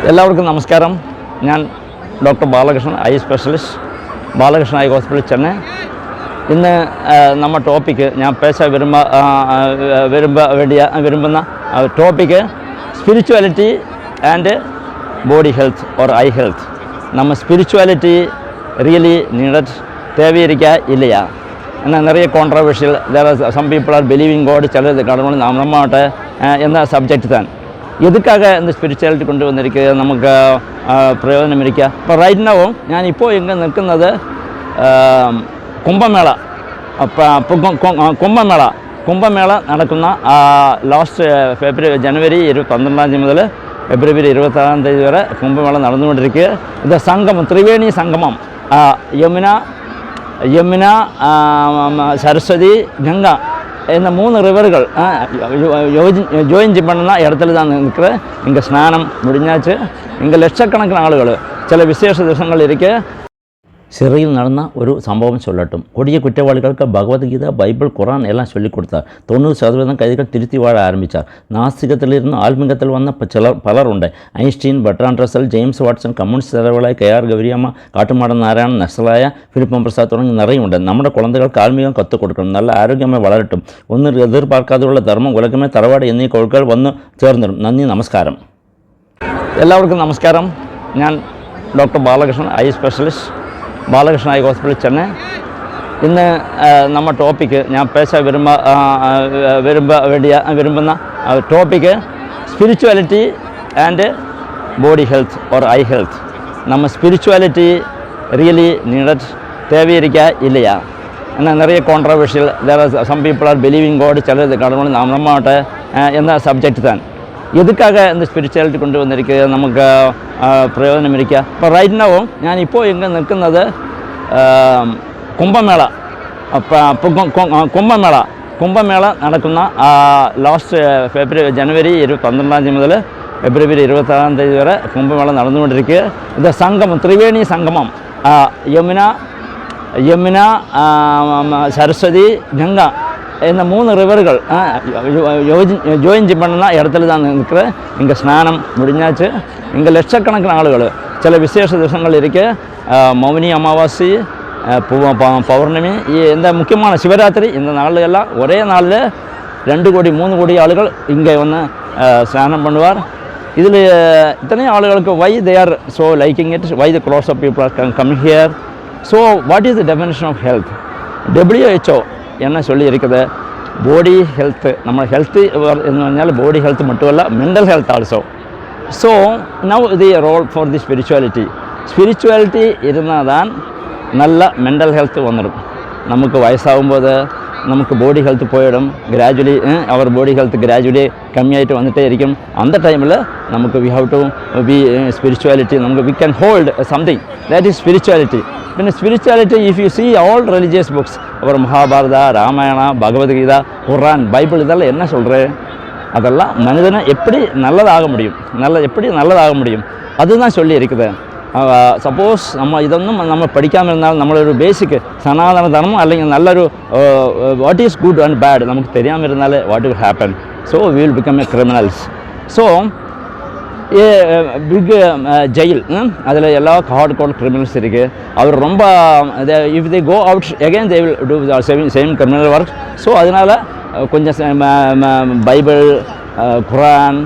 എല്ലാവർക്കും നമസ്കാരം. ഞാൻ doctor Balakrishnan, eye specialist, Balakrishnan eye hospital, Chennai. ഇന്ന് നമ്മ ടോപ്പിക്ക് ഞാൻ പേശ വിരുമ്പുന്ന topic spirituality and body health or eye health. நம்ம ஸ்பிரிச்சுவாலிட்டி ரியலி நீடட், தேவையிருக்கா இல்லையா? ஏன்னா நிறைய controversial, there are some people are believing God, சிலது கடவுள் நம்மகிட்ட எந்த சப்ஜெக்ட் தான். எதுக்காக இந்த ஸ்பிரிச்சுவாலிட்டி கொண்டு வந்திருக்கு, നമുക്ക് പ്രയോജനം ഇരിക്കുക? ഇപ്പോൾ റൈറ്റ് നൗ ഞാനിപ്പോൾ ഇങ്ങ് നിൽക്കുന്നത് കുംഭമേള നടക്കുന്ന ലാസ്റ്റ് ജനുവരി 12 മുതൽ ഫെബ്രുവരി 26 വരെ കുംഭമേള നടന്നുകൊണ്ടിരിക്കുക. ഇത് സംഗമം, ത്രിവേണി സംഗമം, യമുന, சரஸ்வதி, கங்கா இந்த 3 ரிவர்கள் ஜோயின் பண்ணுന്ന இடத்துல தான் இருக்கிற. இங்கே ஸ்நானம் முடிஞ்சாச்சு. இங்கே லட்சக்கணக்கான ஆளுகள், சில விசேஷ திவசங்கள் இருக்குது. சிறையில் நடந்த ஒரு சம்பவம் சொல்லட்டும். கொடிய குற்றவாளிகளுக்கு பகவத்கீதா, பைபிள், குரான் எல்லாம் சொல்லிக் கொடுத்தார். 90% கைதிகள் திருத்தி வாழ ஆரம்பித்தார். நாஸ்திகத்திலிருந்து ஆன்மீகத்தில் வந்த பலர் உண்டு. Einstein, Bertrand Russell, James Watson, communist தலைவர்களாയ KR கௌரியம்மா, காட்டுமாடன் நாராயணன், நக்சலாய பிலிப்பம் பிரசாத் തുടങ്ങി நிறைய ഉണ്ട്. നമ്മുടെ குழந்தைகளுக்கு ஆன்மீகம் கற்றுக் கொடுக்கணும். நல்ல ஆரோக்கியமாக வளரட்டும். ஒன்றும் எதிர்பார்க்காதுள்ள தர்மம், உலகமே തറവാട് എന്നീ കൊഴുക്കൾ വന്നു ചേർന്നിടും. നന്ദി, നമസ്കാരം. എല്ലാവർക്കും നമസ്കാരം. ഞാൻ doctor Balakrishnan, eye specialist, Balakrishnan eye hospital, Chennai. ഇന്ന് നമ്മ ടോപ്പിക്ക് ഞാൻ പേശ വിരുമ്പുന്ന topic spirituality and body health or eye health. நம்ம ஸ்பிரிச்சுவாலிட்டி ரியலி நீடட், தேவையிருக்கா இல்லையா? ஏன்னா நிறைய controversial, there are some people are believing God, சிலது கடவுள் நம்மகிட்ட எந்த சப்ஜெக்ட் தான். எதுக்காக இந்த ஸ்பிரிச்சுவாலிட்டி கொண்டு வந்திருக்கு, നമുക്ക് പ്രയോജനം ഇരിക്കുക? ഇപ്പോൾ റൈറ്റ് നൗ ഞാനിപ്പോൾ ഇങ്ങ് നിൽക്കുന്നത് കുംഭമേള നടക്കുന്ന ലാസ്റ്റ് ജനുവരി 12 മുതൽ ഫെബ്രുവരി 26 വരെ കുംഭമേള നടന്നുകൊണ്ടിരിക്കുക. ഇത് സംഗമം, ത്രിവേണി സംഗമം, യമുന, சரஸ்வதி, கங்கா இந்த 3 ரிவர்கள் ஜோயின் பண்ணுന്ന இடத்துல தான் இருக்கிற. இங்கே ஸ்நானம் முடிஞ்சாச்சு. இங்கே லட்சக்கணக்கான ஆளுகள், சில விசேஷ திவசங்கள் இருக்குது. மௌனி அமாவாசை, பௌர்ணமி, இந்த முக்கியமான சிவராத்திரி, இந்த நாளெல்லாம் ஒரே நாளில் 2 கோடி 3 கோடி ஆளுகள் இங்கே வந்து ஸ்நானம் பண்ணுவார். இதில் இத்தனை ஆளுகளுக்கு why they are so liking it, why the crores of people are come here. So what is the definition of health? WHO என்ன சொல்லி இருக்குது? பாடி ஹெல்த்து, நம்ம ஹெல்த்து എന്ന് പറഞ്ഞാൽ ബോഡി ഹെൽത്ത് மட்டுമല്ല, mental health also. So now the role for the spirituality இருந்தால் தான் நல்ல மெண்டல் ஹெல்த் வந்துடும். நமக்கு வயசாகும்போது நமக்கு பாடி ஹெல்த் போயிடும். Gradually our body health gradually கம்மியாகிட்டு வந்துகிட்டே இருக்கும். அந்த டைமில் நமக்கு we have to be spirituality, நமக்கு we can hold something, that is spirituality. പിന്നെ spirituality, if you see all religious books, அப்புறம் மகாபாரதா, ராமாயணா, பகவத்கீதா, குரான், பைபிள், இதெல்லாம் என்ன சொல்கிறேன்? அதெல்லாம் மனிதனை எப்படி நல்லதாக முடியும் அதுதான் சொல்லி இருக்குது. சப்போஸ் நம்ம இதொന്നും நம்ம படிக்காமல் இருந்தாலும், நம்மளொரு பேசிக் சனாதன தர்மம் അല്ലെങ്കിൽ നല്ലൊരു what is good and bad நமக்கு தெரியாமல் இருந்தாலே what will happen? So we will become a criminals. So big jail, அதில் எல்லா ஹார்ட் கோர் கிரிமினல்ஸ் இருக்குது. அவர் ரொம்ப if they go out again they will do same criminal work. So அதனால் கொஞ்சம் Bible, Quran,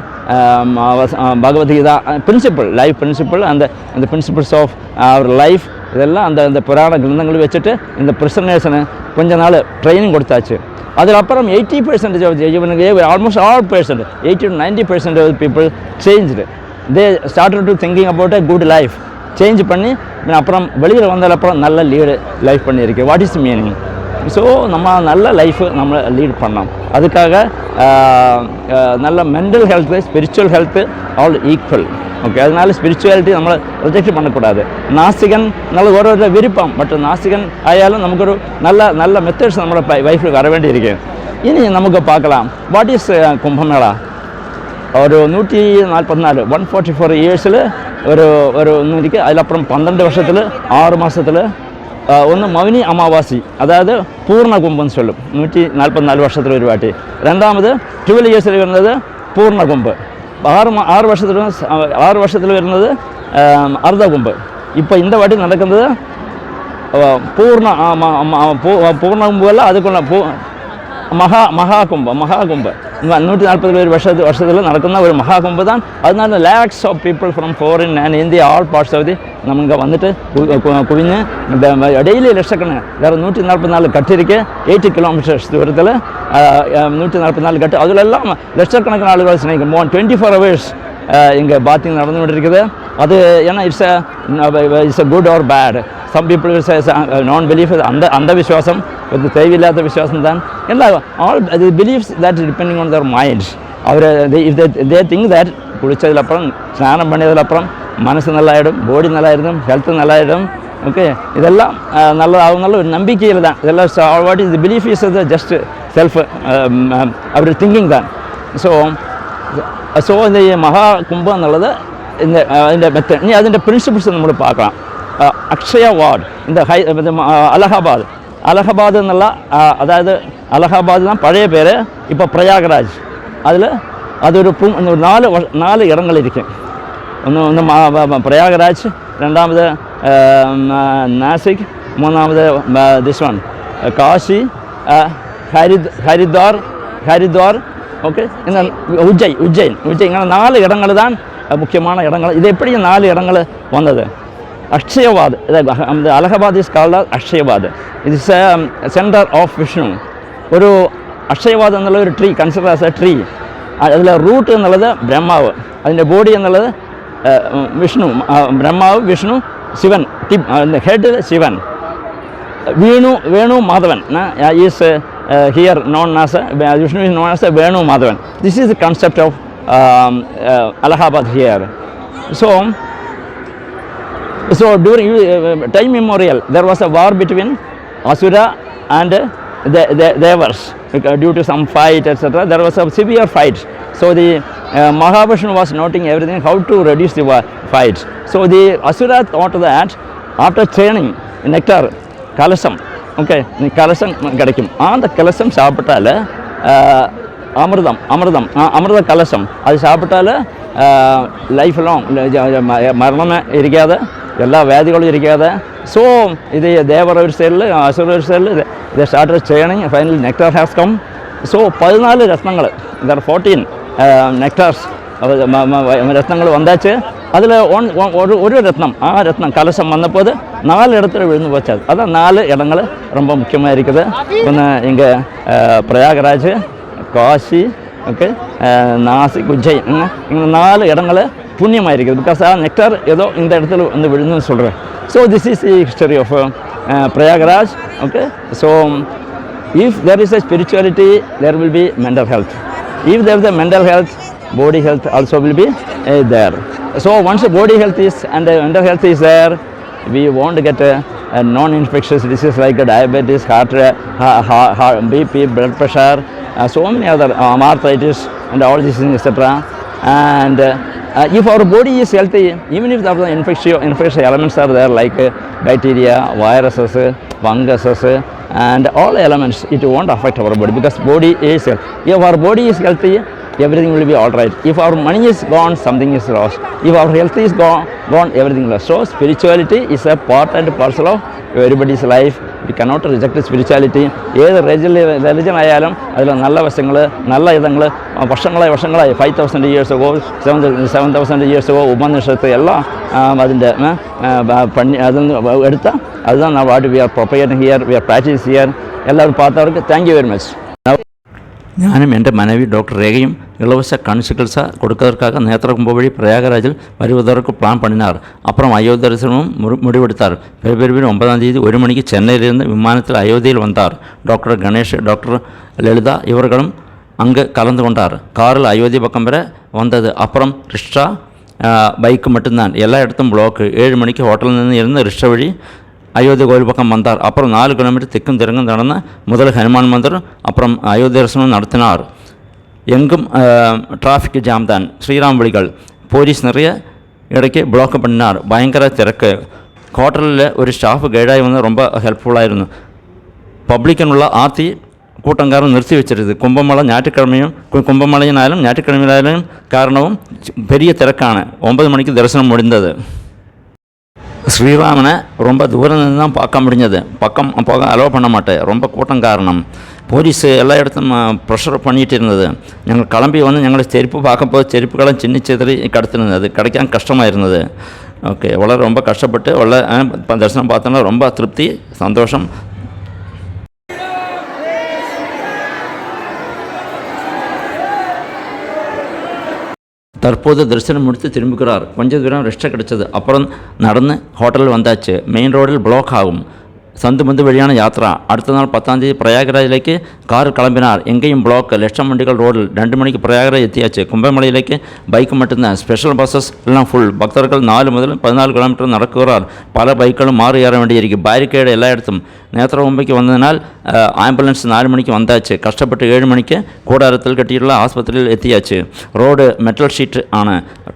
Bhagavad Gita, principle, life principle, அந்த principles of our life, இதெல்லாம் அந்த புராண கிரந்தங்கள் வச்சுட்டு இந்த பிரிசனர்ஸனை கொஞ்ச நாள் ட்ரைனிங் கொடுத்தாச்சு. அதுக்கப்புறம் 80% almost all percent 80 to 90% of people changed. They started to thinking about a good life. Change பண்ணி அப்புறம் வெளியில் வந்ததுக்கப்புறம் நல்ல லைஃப் பண்ணியிருக்கு. What is meaning? ஸோ நம்ம நல்ல லைஃபு நம்ம லீட் பண்ணோம். அதுக்காக நல்ல mental health, spiritual health all equal. Okay, அதனால ஸ்பிரிச்சுவாலிட்டி நம்மளை ரிஜெக்ட் பண்ணக்கூடாது. நாஸ்திகன் நல்ல ஒரு விருப்பம், பட் நாஸ்திகன் ஆயாலும் நமக்கு நல்ல மெத்தட்ஸ் நம்மளோட லைஃப்பில் வர வேண்டியிருக்கு. இனி நமக்கு பார்க்கலாம், வாட் இஸ் கும்பமேளா. ஒரு 144 144 இயர்ஸில் ஒரு ஒன்று இருக்குது. அதுக்கப்புறம் 12 வருஷத்தில் 6 மாதத்தில் ഒന്ന് മൗനി അമാവാസി, അതായത് പൂർണ്ണ കുംഭം ചൊല്ലും 144 വർഷത്തിൽ ഒരു വാട്ടി. രണ്ടാമത് 12 ഇയേഴ്സിൽ വരുന്നത് പൂർണ്ണ കുംഭ്. 6 வருஷத்தில் வருന്നത് அர்த்தகும்ப്. இப்போ இந்த வாட்டி நடക്കുന്നത് പൂർണ്ണകുംഭമല്ല, അതുകൊള്ള മഹാകുംഭം. 147 വർഷത്തിൽ നടക്കുന്ന ഒരു മഹാകുംഭ தான். அதனால lakhs of people from foreign and India all parts of the നമുക്ക് വന്നിട്ട് കുവിഞ്ഞ് ഡെയിലി ലക്ഷക്കണക്കിന് വേറെ 144 കട്ടിരിക്ക് 80 കിലോമീറ്റേഴ്സ് ദൂരത്തിൽ 144 கட்டு, அதிலெல்லாம் லட்சக்கணக்கான ஆளுகள் ஸ்னேகிக்கும் 24 hours இங்கே பாத்திங் நடந்துகிட்டு. அது ஏன்னா it's a good or bad. Some people will say non-belief, அந்த விசுவாசம், இது தேவையில்லாத விசுவாசம் தான். எல்லாம் all the beliefs that depending on their minds. Our if they think that குளிச்சதுக்கப்புறம் ஸ்நானம் பண்ணதுக்கப்புறம் மனசு நல்லாயிடும், பாடி நல்லாயிடும், ஹெல்த்து நல்லாயிடும். ஓகே, இதெல்லாம் நல்ல ஒரு நம்பிக்கையில் தான் இதெல்லாம். What is the belief is just self அவருடைய திங்கிங் தான். ஸோ இந்த மகா கும்பம் എന്നുള്ളത് இந்த மெத்தட். இனி അതിൻ്റെ പ്രിൻസിപ്പിൾസ് നമ്മൾ பார்க்கலாம். അക്ഷയവാഡ് இந்த അലഹബാദ് എന്നുള്ള, അതായത് അലഹബാദ് தான் பழைய பேர், இப்போ பிரயாகராஜ். அதில் അതൊരു 4 இடங்களிരിക്കും. ഒന്ന് പ്രയാഗരാജ്, രണ്ടാമത് നാസിക്, മൂന്നാമത് this one Kashi, Haridwar, okay, Ujjain. ഇങ്ങനെ 4 இடங்கள் தான் முக்கியமான இடங்கள். இது எப்படி 4 இடங்கள் வந்தது? Akshayavat, Allahabad is called Akshayavat. It is centre of Vishnu. ஒரு അക്ഷയവാദം എന്നുള്ള ഒരു tree consider as a tree. അതിൽ റൂട്ട് എന്നുള്ളത് ബ്രഹ്മാവ്, അതിൻ്റെ ബോഡി എന്നുള്ളത് Vishnu, Brahma, Vishnu, Shivan, head Shivan. Venu Madhavan is here known as Vishnu is known as Venu Madhavan. This is the concept of Allahabad here. So during time immemorial there was a war between Asura and Devas due to some fight, etc. There was a severe fight. So the Mahavishnu was noting everything, how to reduce the fight. So the Asura thought that after training nectar, kalasam, okay, kalasam கிடைக்கும். அந்த கலசம் சாப்பிட்டால அமிர்த கலசம் அது சாப்பிட்டால life long மரணமே இருக்காத, எல்லா வியாதிகளும் இருக்காத. ஸோ இது தேவர் ஒரு சைடில், அசுர ஒரு சைடில் இதை started training. Final nectar has come. So 14 ரத்னங்கள், இந்த 14 நெக்டார்ஸ் ரத்னங்கள் வந்தாச்சு. அதில் ஒரு ரத்னம், ரத்னம் கலசம் வந்தபோது 4 இடத்துல விழுந்து போச்சு. அதான் 4 இடங்கள் ரொம்ப முக்கியமாக இருக்குது. ஒன்று இங்கே பிரயாகராஜ், காசி, ஓகே, நாசிக், உஜ்ஜைன், இங்கே 4 இடங்கள் புண்ணியமாக இருக்குது. பிகாஸ் நெக்டார் ஏதோ இந்த இடத்துல வந்து விழுந்துன்னு சொல்கிறேன். So this is the history of Prayagraj. Okay, so if there is a spirituality, there will be mental health. If there is a mental health, body health also will be there. So once the body health is and the mental health is there, we won't get a non-infectious disease like diabetes, heart, BP, blood pressure, so many other arthritis and all these things, etc. And if our body is healthy, even if the infectious elements are there like bacteria, viruses, funguses, and all elements, it won't affect our body because body is healthy. If our body is healthy, everything will be all right. If our money is gone, something is lost. If our health is gone, everything lost. So spirituality is a part and parcel of everybody's life. We cannot reject spirituality. ഏത് religion ആയാലും അതിൽ നല്ല വശങ്ങൾ, നല്ല ഇതങ്ങൾ വർഷങ്ങളായി 5,000 years ago, 7,000 years ago ഉപനിഷത്ത് എല്ലാം അതിൻ്റെ അതൊന്ന് എടുത്ത அதுதான் what we are propagating here, we are practicing here. എല്ലാവരും பார்த்தவருக்கு thank you very much. ഞാനും എൻ്റെ മനവി ഡോക്ടർ രേഖയും இலவச கண் சிகிச்சை கொடுக்கறதுக்காக நேத்திரகும்ப வழி பிரயாகராஜில் வருவதற்கு பிளான் பண்ணினார். அப்புறம் அயோத்தி தரிசனமும் முடிவெடுத்தார். பிப்ரவரி 9ஆம் தேதி 1 மணிக்கு சென்னையிலிருந்து விமானத்தில் அயோத்தியில் வந்தார். டாக்டர் கணேஷ், டாக்டர் லலிதா இவர்களும் அங்கே கலந்து கொண்டார். காரில் அயோத்தி பக்கம் வர வந்தது. அப்புறம் ரிக்ஷா, பைக்கு மட்டும்தான். எல்லா இடத்தும் பிளாக்கு. 7 மணிக்கு ஹோட்டலில் இருந்து ரிக்ஷா வழி அயோத்தி கோயில் பக்கம் வந்தார். அப்புறம் 4 கிலோமீட்டர் திக்கும் திறங்கும் நடந்த முதல் ஹனுமான் மந்திரம், அப்புறம் அயோத்தி தரிசனம் நடத்தினார். எங்கும் டிராஃபிக் ஜாம் தான். ஸ்ரீராம் வழிகள், போலீஸ் நிறைய இடைக்கு பிளாக் பண்ணினார். பயங்கர திறக்கு. ஹோட்டலில் ஒரு ஸ்டாஃப் கைடாகி வந்து ரொம்ப ஹெல்ப்ஃபுல்லாக இருந்தது. பப்ளிக்கினுள்ள ஆர்த்தி கூட்டம் காரணம் நிறுத்தி வச்சிருது. கும்பமேளம் கும்பமழையினாலும் ஞாயிற்றுக்கிழமையினாலும் காரணமும் பெரிய திறக்கான 9 மணிக்கு தரிசனம் முடிந்தது. ஸ்ரீராமனை ரொம்ப தூரம் தான் பார்க்க முடிஞ்சது. பக்கம் போக அலோவ் பண்ண மாட்டேன், ரொம்ப கூட்டம் காரணம். போலீஸு எல்லா இடத்தும் ப்ரெஷர் பண்ணிகிட்டு இருந்தது. ഞങ്ങൾ கிளம்பி வந்து ഞങ്ങൾ ചെരുപ്പ് பார்க்கும்போது செருப்புகளும் சின்ன சிதறி கிடத்துருந்தது. அது கிடைக்காம கஷ்டமாக இருந்தது. ஓகே, ரொம்ப கஷ்டப்பட்டு தரிசனம் பார்த்தோன்னா ரொம்ப திருப்தி, சந்தோஷம். தற்போது தரிசனம் முடித்து திரும்புகிறார். கொஞ்சம் தூரம் ரெஸ்ட்டாக கிடச்சது. அப்புறம் நடந்து ஹோட்டலில் வந்தாச்சு. மெயின் ரோடில் பிளாக் ஆகும். சந்து பந்து வழியான யாத்திரா. அடுத்த நாள் 10ஆம் தேதி பிரயாகராஜிலேக்கு கார் கிளம்பினார். எங்கேயும் பிளாக். லட்சம் வண்டிகள் ரோடில். 2 மணிக்கு பிரயாகராஜ் எத்தியாச்சு. கும்பமேளையிலேக்கு பைக்கு மட்டும்தான். ஸ்பெஷல் பஸ்ஸஸ் எல்லாம் ஃபுல். பக்தர்கள் 4 முதல் 14 கிலோமீட்டர் நடக்கிறார். பல பைக்களும் மாறி ஏற வேண்டியிருக்கு. பேரிகேடு எல்லா இடத்தும். நேத்திரமும்பைக்கு வந்ததினால் ஆம்புலன்ஸ் 4 மணிக்கு வந்தாச்சு. கஷ்டப்பட்டு 7 மணிக்கு கூடாரத்தில் கட்டியுள்ள ஆஸ்பத்திரியில் எத்தியாச்சு. ரோடு மெட்டல் ஷீட் ஆன.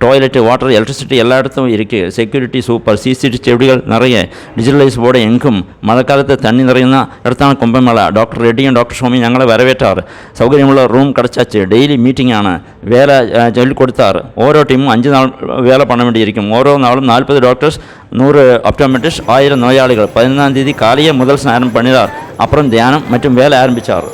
டாய்லெட்டு, வாட்டர், எலக்ட்ரிசிட்டி எல்லா இடத்தும் இருக்குது. Security super. சிசிடிவி செடிகள் நிறைய. டிஜிட்டலைஸ் போர்டு எங்கும். மழைக்காலத்து தண்ணி நிறையுന്ന இடத்தான கும்பமேளா. டாக்டர் ரெட்டியும் டாக்டர் சுவாமி ഞങ്ങളെ വരവേറ്റാർ. സൗകര്യമുള്ള റൂം കിടച്ചാச்சு. ഡെയിലി മീറ്റിംഗ് ആണ്. വേല ചൊല്ലി കൊടുത്താർ. ഓരോ ടീമും 5 നാൾ വേല பண்ண வேண்டியிருக்கும். ഓരോ നാളും 40 டாக்டர்ஸ், 100 ஆப்டோமெட்ரிஸ்ட், 1000 நோயாளிகள். 11ஆம் தேதி காலையே முதல் ஸ்நானம் பண்ணினார். அப்புறம் தியானம் மற்றும் வேலை ஆரம்பித்தார்.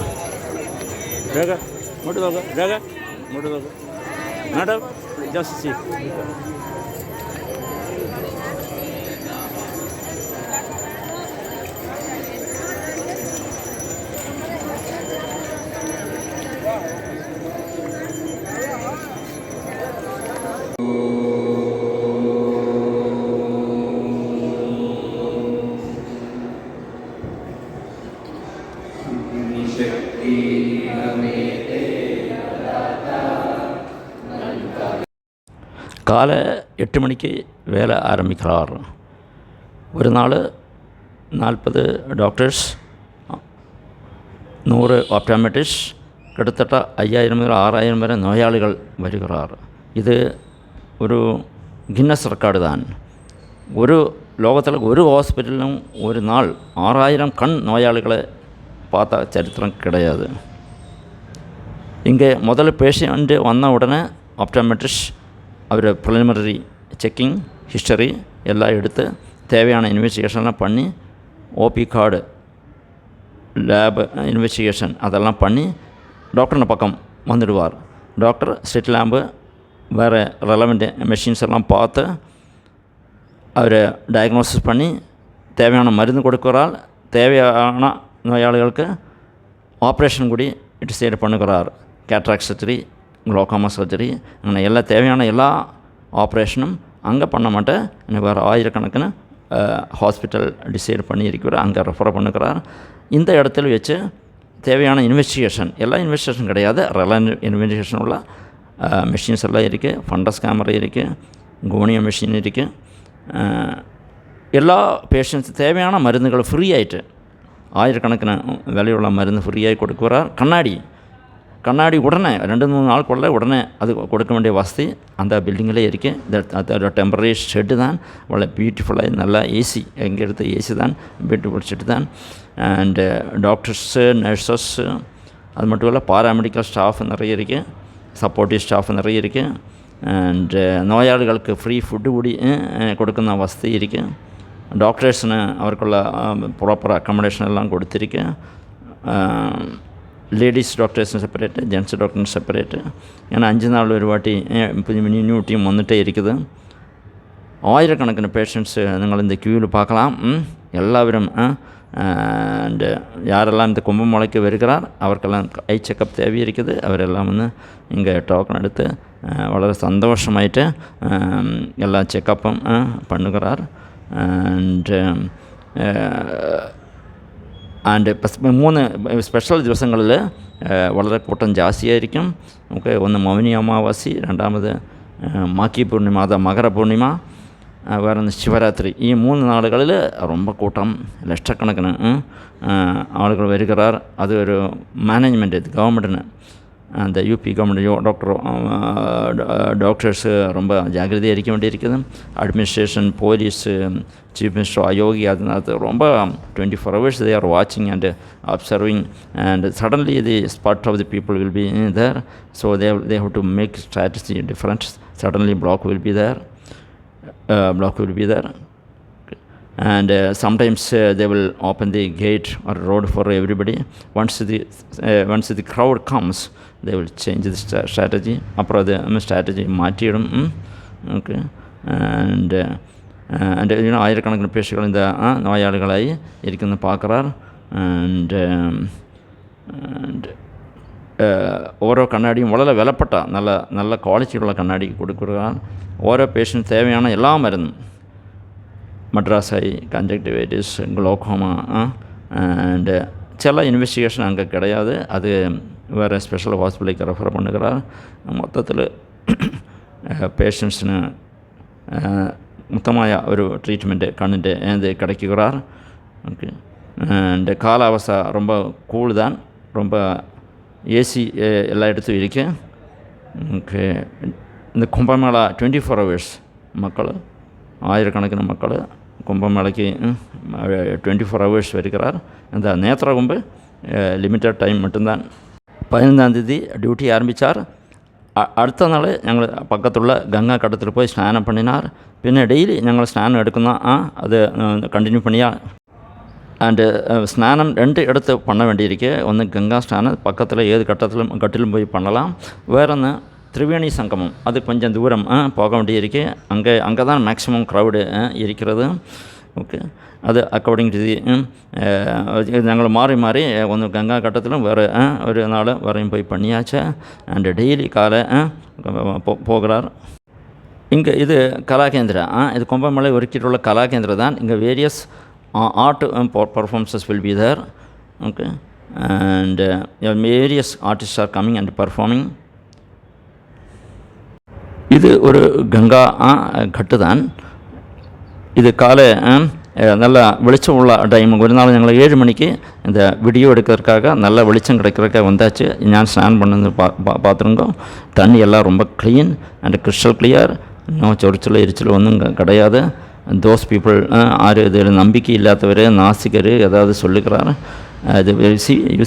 காலை 8 மணிக்கு வேலை ஆரம்பிக்கிறார். ஒரு நாள் 40 டாக்டர்ஸ், 100 ஆப்டோமெட்ரிஸ்ட், கிட்டத்தட்ட 5000 முதல் 6000 வரை நோயாளிகள் வருகிறார். இது ஒரு கின்னஸ் ரெக்கார்டு தான். ஒரு லோகத்தில் ஒரு ஹாஸ்பிட்டலும் ஒரு நாள் 6000 கண் நோயாளிகளை பார்த்தா சரித்திரம் கிடையாது. இங்கே முதல்ல பேஷண்ட்டு வந்த உடனே ஆப்டோமெட்ரிஸ்ட் அவர் ப்ரிலிமினரி செக்கிங், ஹிஸ்டரி எல்லாம் எடுத்து தேவையான இன்வெஸ்டிகேஷன்லாம் பண்ணி, ஓபி கார்டு, லேபு இன்வெஸ்டிகேஷன் அதெல்லாம் பண்ணி டாக்டர் பக்கம் வந்துடுவார். டாக்டர் ஸ்ட்ரிட் லேம்பு வேறு ரெலவெண்ட் மெஷின்ஸ் எல்லாம் பார்த்து அவர் டயக்னோசிஸ் பண்ணி தேவையான மருந்து கொடுக்கிறார். தேவையான நோயாளிகளுக்கு ஆப்ரேஷன் கூடி டிசைட் பண்ணுகிறார். கேட்ராக்ட் சர்ஜரி, குளோகோமா சர்ஜரி, അങ്ങനെ எல்லா தேவையான எல்லா ஆப்ரேஷனும் அங்கே பண்ண மாட்டேன். எனக்கு வேறு ஆயிரக்கணக்கிന് ஹாஸ்பிட்டல் டிசைட் பண்ணியிருக்கிறார். அங்கே ரெஃபர் பண்ணுகிறார். இந்த இடத்துல வச்சு தேவையான இன்வெஸ்டிகேஷன், எல்லா இன்வெஸ்டிகேஷன் கிடையாது, இன்வெஸ்டிகேஷன் உள்ள மெஷின்ஸ் எல்லாம் இருக்குது. ஃபண்டஸ் கேமரா இருக்குது, கோனியா மெஷின் இருக்குது. எல்லா பேஷண்ட்ஸ் தேவையான மருந்துகள் ஃப்ரீ ஆகிட்டு, ஆயிரக்கணக்கிന് விலையுள்ள மருந்து ஃப்ரீயாகி கொடுக்குறார். கண்ணாடி உடனே 2-3 நாளுக்குள்ள உடனே அது கொடுக்க வேண்டிய வசதி அந்த பில்டிங்கிலே இருக்குது. அதோட டெம்பரரி ஷெட்டு தான். அவ்வளோ பியூட்டிஃபுல்லாக நல்லா ஏசி, எங்கே எடுத்த ஏசி தான், பியூட்டிஃபுல் ஷெட்டு தான். அண்டு டாக்டர்ஸு, நர்சஸ்ஸு, அது மட்டும் இல்லை பாராமெடிக்கல் ஸ்டாஃப் நிறைய இருக்குது, சப்போர்ட்டிவ் ஸ்டாஃப் நிறைய இருக்குது. அண்டு நோயாளிகளுக்கு ஃப்ரீ ஃபுட்டு കൂടി കൊടുക്കുന്ന വസതി இருக்குது. ഡോക്ടേഴ്സിന് അവർക്കുള്ള പ്രോപ്പർ അക്കോമഡേഷൻ എല്ലാം കൊടുത്തിരിക്കുക. ലേഡീസ് ഡോക്ടേഴ്സിന് സെപ്പറേറ്റ്, ജെൻറ്റ്സ് ഡോക്ടറിന് സെപ്പറേറ്റ്. അങ്ങനെ 5 നാൾ ഒരു വാട്ടി நியூ டீம் வந்துகிட்டே இருக்குது. ஆயிரக்கணக்கிന് பேஷண்ட்ஸு நீங்கள் இந்த க்யூவில் பார்க்கலாம். எல்லாரும் அண்டு யாரெல்லாம் இந்த கும்பமேளைக்கு வருகிறார் அவருக்கெல்லாம் ஐ செக்கப் தேவை இருக்குது. அவரெல்லாம் வந்து இங்கே டோக்கன் எடுத்து വളരെ സന്തോഷമായിട്ട് എല്ലാ ചെക്കപ്പും பண்ணுகிறார். ആൻഡ് 3 സ്പെഷ്യൽ ദിവസങ്ങളിൽ വളരെ കൂട്ടം ജാസ്തിയായിരിക്കും. നമുക്ക് ഒന്ന് മൗനി അമാവാസി, രണ്ടാമത് മാക്കി പൂർണിമ, അത് മകരപൂർണിമ, വേറെ ശിവരാത്രി. ഈ 3 നാളുകളിൽ ரொம்ப കൂട്ടം, ലക്ഷക്കണക്കിന് ആളുകൾ വരികറാർ. അത് ഒരു മാനേജ്മെൻറ്റ്, ഗവൺമെൻറ്റിന് அந்த யூபி கவர்மெண்ட் டாக்டர்ஸு ரொம்ப ஜாக்கிரதையாக இருக்க வேண்டியிருக்குது. அட்மினிஸ்ட்ரேஷன், போலீஸு, சீஃப் மினிஸ்டர் அயோகி அது ரொம்ப 24 hours they are watching and observing, and suddenly the spot of the people will be there, so they have to make strategy different. Suddenly block will be there, and sometimes they will open the gate or road for everybody. Once the crowd comes, they will change the strategy. அப்புறம் அது strategy மாற்றிடும். Okay, and ஆயிரக்கணக்கான பேஷண்ட்கள் இந்த நோயாளிகளாய் இருக்குன்னு பார்க்குறார். And ஓரோ கண்ணாடியும் உடல விலப்பட்டா நல்ல குவாலிட்டியுள்ள கண்ணாடி கொடுக்குறார். ஓரோ பேஷண்ட் தேவையான எல்லா மருந்தும், மட்ராஸை, கன்ஜக்டிவைட்டிஸ், குளோகோமா, அண்டு சில இன்வெஸ்டிகேஷன் அங்கே கிடையாது, அது வேறு ஸ்பெஷல் ஹாஸ்பிட்டலுக்கு ரெஃபர் பண்ணுகிறார். மொத்தத்தில் പേഷ്യൻസിന് മൊത്തമായ ഒരു ട്രീറ്റ്മെൻറ്റ് കണ്ണിൻ്റെ ഇത് கிடைக்குகிறார். ஓகே, இந்த காலாவസ്ഥ ரொம்ப கூல் தான், ரொம்ப ஏசி எல்லா இடத்தும் இருக்கு. ஓகே, இந்த கும்பமேளா 24 hours மக்கள், ஆயிரக்கணக்கான மக்கள் கும்பமேளைக்கு 24 hours வருகிறார். இந்த நேத்ரகும்பு லிமிட்டட் டைம் மட்டும்தான். 15ஆம் தேதி டியூட்டி ஆரம்பித்தார். അടുത്ത നാൾ ഞങ്ങൾ പക്കത്തുള്ള ഗംഗാ കടത്തിൽ പോയി സ്നാനം പണിനാർ. പിന്നെ ഡെയിലി ഞങ്ങൾ സ്നാനം എടുക്കുന്ന അത് കണ്ടിന്യൂ പണിയാ. ആൻഡ് സ്നാനം 2 இடத்து பண்ண வேண்டியிருக்கு. ஒன்று கங்கா ஸ்நானம் பக்கத்தில் ஏது கட்டிலும் போய் பண்ணலாம். வேறொன்று திரிவேணி சங்கமம், அது கொஞ்சம் தூரம் போக வேண்டியிருக்கு. அங்கே தான் மேக்ஸிமம் க்ரௌடு இருக்கிறது. ஓகே, അത് അക്കോർഡിംഗ് ടു ദി ഞങ്ങൾ മാറി മാറി ഒന്ന് ഗംഗാ ഘട്ടത്തിലും വേറെ ഒരു നാൾ വേറെയും പോയി பண்ணியாச்சு. அண்ட் டெய்லி காலை போகிறார். இங்கே இது கலாகேந்திரா, இது கும்பமேளை ஒருக்கிட்டுள்ள கலாகேந்திரா தான். இங்கே various art performances will be there. Okay, and various artist are coming and performing. இது ஒரு கங்கா கட்டு தான். இது காலை நல்ல வெளிச்சம் உள்ள டைம். ஒரு நாள் ഞങ്ങൾ 7 மணிக்கு இந்த வீடியோ எடுக்கிறதுக்காக நல்ல வெளிச்சம் கிடைக்கிறதுக்காக வந்தாச்சு. நான் ஸ்நான் பண்ணது பார்த்துருங்க. தண்ணி எல்லாம் ரொம்ப க்ளீன் அண்ட் கிறிஸ்டல் கிளியர். இன்னும் சொரிச்சல் எரிச்சல் ஒன்றும் கிடையாது. தோஸ் பீப்புள் இதில் நம்பிக்கை இல்லாதவர், நாசிகர் ஏதாவது சொல்லிக்கிறார். அது you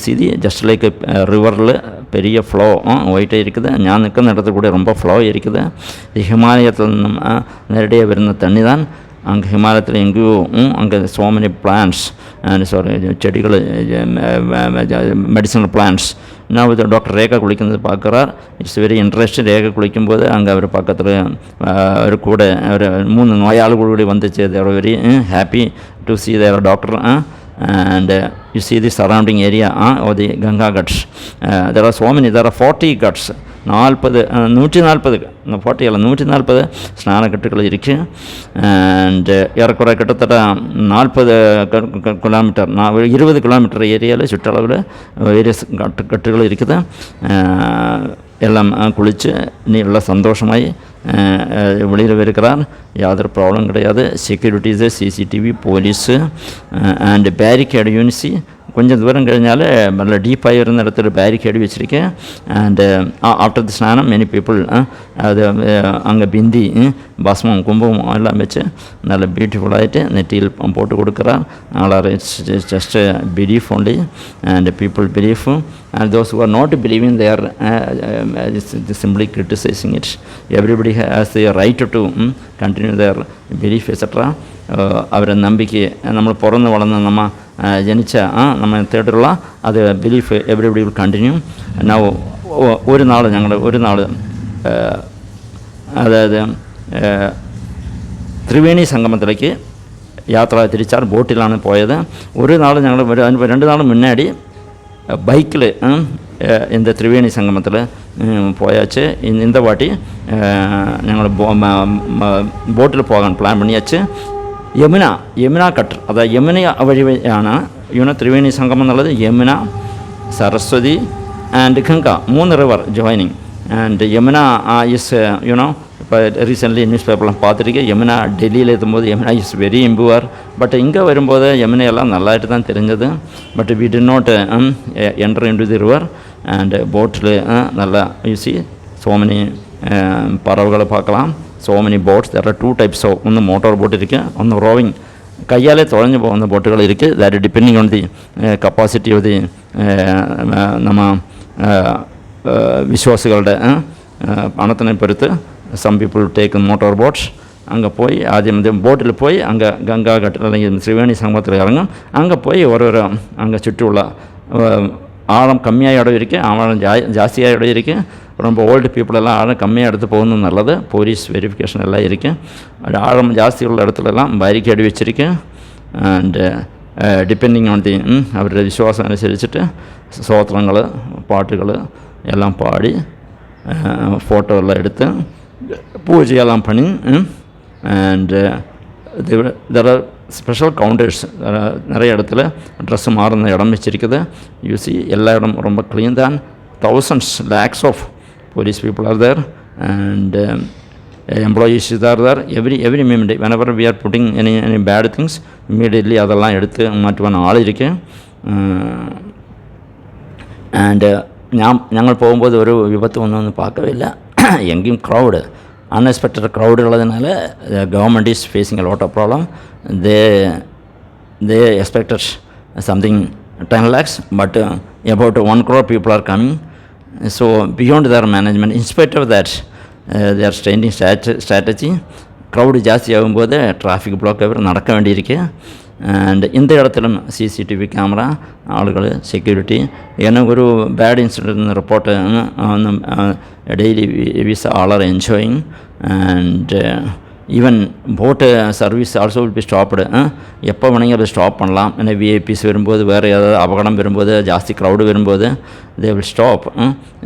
see the just like ரிவரில் பெரிய ஃப்ளோ ஒயிட்டாக இருக்குது. ഞാൻ നിൽക്കുന്ന இடத்துல கூட ரொம்ப ஃப்ளோ இருக்குது. ஹிமாலயத்தில் நிന്നും நேரடியாக വരുന്ന தண்ணி தான். அங்கே ஹிமாலயத்தில் எங்கேயோ அங்கே ஸோ மெனி பிளான்ட்ஸ் செடிகள், மெடிசனல் பிளான்ட்ஸ். நான் டாக்டர் ரேகா குளிക്കുന്നത് பார்க்குறார். It's very interest. ரேகா குளிக்கும்போது அங்கே அவர் பக்கத்தில் ஒரு கூட ஒரு 3 நோயாளிகள் கூட வந்துச்சு. They're very happy to see their doctor. And you see the surrounding area of the Ganga Ghats. There are so many, there are 40 ghats. 140 140 ஸ்நானக்கட்டுகள் இருக்குது. அண்ட் ஏறக்குறை கிட்டத்தட்ட 40 கிலோமீட்டர் 20 கிலோமீட்டர் ஏரியாவில் சுற்றளவில் வேரியஸ் கட்டுகள் இருக்குது. எல்லாம் குளித்து நல்லா சந்தோஷமாய் வெளியில் இருக்கிறார். யாதொரு ப்ராப்ளம் கிடையாது. Securities, CCTV, police and barricade யூனிசி. கொஞ்சம் தூரம் കഴിഞ്ഞാൽ நல்ல டீப்பாக இருந்த இடத்துல பேரிகேடு வச்சுருக்கேன். அண்டு ஆஃப்டர் தி ஸ்நானம் மெனி பீப்புள் அது அங்கே பிந்தி பஸ்மம் கும்பம் எல்லாம் வச்சு நல்ல பியூட்டிஃபுல்லாகிட்டு நெட்டியில் போட்டு கொடுக்குறார். அதனால் it's just belief only and people belief. And those who are not believing, they are simply criticizing it. Everybody has the right to continue their belief, etc. അവരെ നമ്പിക്ക് നമ്മൾ പുറന്ന് വളർന്ന് ജനിച്ച നമ്മൾ തേടുള്ള അത് belief everybody will continue. Now ഒരു നാൾ അതായത് ത്രിവേണി സംഗമത്തിലേക്ക് യാത്ര തിരിച്ചാൽ ബോട്ടിലാണ് പോയത്. ഒരു നാൾ ഞങ്ങൾ 2 നാൾ മുன்னாடி பைக்கில் இந்த திரிவேணி சங்கமத்தில் போயாச்சு. இந்த வாட்டி ഞങ്ങൾ ബോട്ടിൽ പോകാൻ പ്ലാൻ பண்ணியாச்சு. യമുന കട്ട്, അതായത് യമുന വഴിയാണ് ത്രിവേണി സംഗമം എന്നുള്ളത്. Yamuna, Saraswati and Ganga 3 river joining. And Yamuna is இப்போ ரீசெண்ட்லி நியூஸ் பேப்பர்லாம் பார்த்துருக்கேன். யமுனா டெல்லியில் இருக்கும்போது Yamuna is very impure. But இங்கே வரும்போது யமுனையெல்லாம் நல்லாയിട്ട് தான் தெரிஞ்சது. But we did not enter into the river. And போட்டில் நல்லா யூசி so many பறவைகளை பார்க்கலாம். so many boats, there are 2 types of ஒன்று மோட்டார் போட் இருக்குது, ஒன்று ரோவிங் கையாலே தொலைஞ்சு போகிற போட்டுகள் இருக்குது. that depending on the capacity of the நம்ம விசுவாசிകളുടെ பணத்தினை பொறுத்து some people take motor boats. அங்கே போய் ஆദ്യം போட்டில் போய் அங்கே கங்கா கட்டில் അല്ലെങ്കിൽ திரிவேணி சங்கமத்தில் இறங்கும். அங்கே போய் ஒரு அங்கே சுற்றியுள்ள ஆழம் கம்மியாக இடம் இருக்குது, ஆழம் ஜாஸ்தியாக இடம் இருக்குது. ரொம்ப ஓல்டு பீப்புளெல்லாம் ஆழம் கம்மியாக எடுத்து போகணும் நல்லது. போலீஸ் வெரிஃபிகேஷன் எல்லாம் இருக்குது. ஆழம் ஜாஸ்தி உள்ள இடத்துலலாம் பேரிகேடு வச்சுருக்கு. அண்டு டிபெண்டிங் ஆன் தி அவருடைய விசுவாசம் அனுசரிச்சுட்டு சோத்திரங்கள் பாட்டுகள் எல்லாம் பாடி ஃபோட்டோ எல்லாம் எடுத்து பூஜையெல்லாம் பண்ணி and there are special counters நிறைய இடத்துல ட்ரெஸ்ஸு மாறுன இடம் வச்சுருக்குது. யூசி எல்லா இடம் ரொம்ப க்ளீன் தான். thousands lakhs of police people are there and employees are there every minute whenever we are putting any bad things immediately அதெல்லாம் எடுத்து மாற்றுவான ஆள் இருக்கு. அண்டு ഞങ്ങൾ പോകുമ്പോൾ ഒരു വിപത്ത് ഒന്നും பார்க்கவே இல்லை. எங்கேயும் க்ரௌடு அன்எக்ஸ்பெக்டட் க்ரௌடு உள்ளதுனால government is facing a lot of problem. they expected something 10 lakhs but about 1 crore people are coming. So beyond their management, in spite of that they are changing strategy. Crowd ஜாஸ்தி ஆகும்போது traffic black நடக்க வேண்டியிருக்கு. And இந்த இடத்துல CCTV camera ஆளுகள் security எனக்கு ஒரு bad incident report daily with all are enjoying and even boat service also will be stopped. எப்போ வேணுங்க அதை ஸ்டாப் பண்ணலாம். ஏன்னா விஐபிஸ் வரும்போது வேறு ஏதாவது அபகடம் வரும்போது ஜாஸ்தி க்ரௌடு வரும்போது they will stop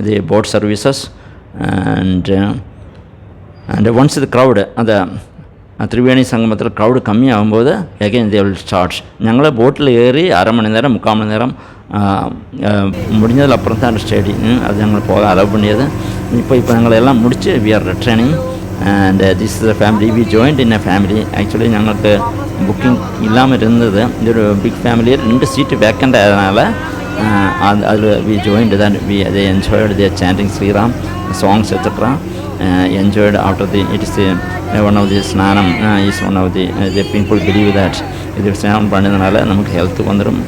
the boat services. And once இது க்ரௌடு அந்த திரிவேணி சங்கமத்தில் க்ரௌடு கம்மியாகும்போது அகைன் தே வில் ஸ்டார்ட். ഞങ്ങൾ போட்டில் ஏறி 1/2 மணி நேரம் 3/4 மணி நேரம் முடிஞ்சதில் அப்புறம் தான் ஸ்டேடி அது ഞങ്ങൾ போக அலோவ் பண்ணியது. இப்போ ഞങ്ങളെല്ലാം முடிச்சு we are returning and this is a family. We joined in a family. Actually ഞങ്ങൾക്ക് புக்கிங் இல்லாமல் இருந்தது. இதொரு பிக் ஃபேமிலியில் 2 சீட்டு வேக்கண்ட் ஆனதுனால அதில் வி ஜாயின்ட் தான். they enjoyed their chanting Sriram songs etc. enjoyed after the it is one of the snanam is one of the people believe that இது ஸ்நானம் பண்ணதுனால நமக்கு ஹெல்த் வந்துடும்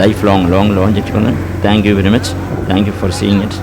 லைஃப் லாங் longevity வந்துடும். Thank you very much. Thank you for seeing it.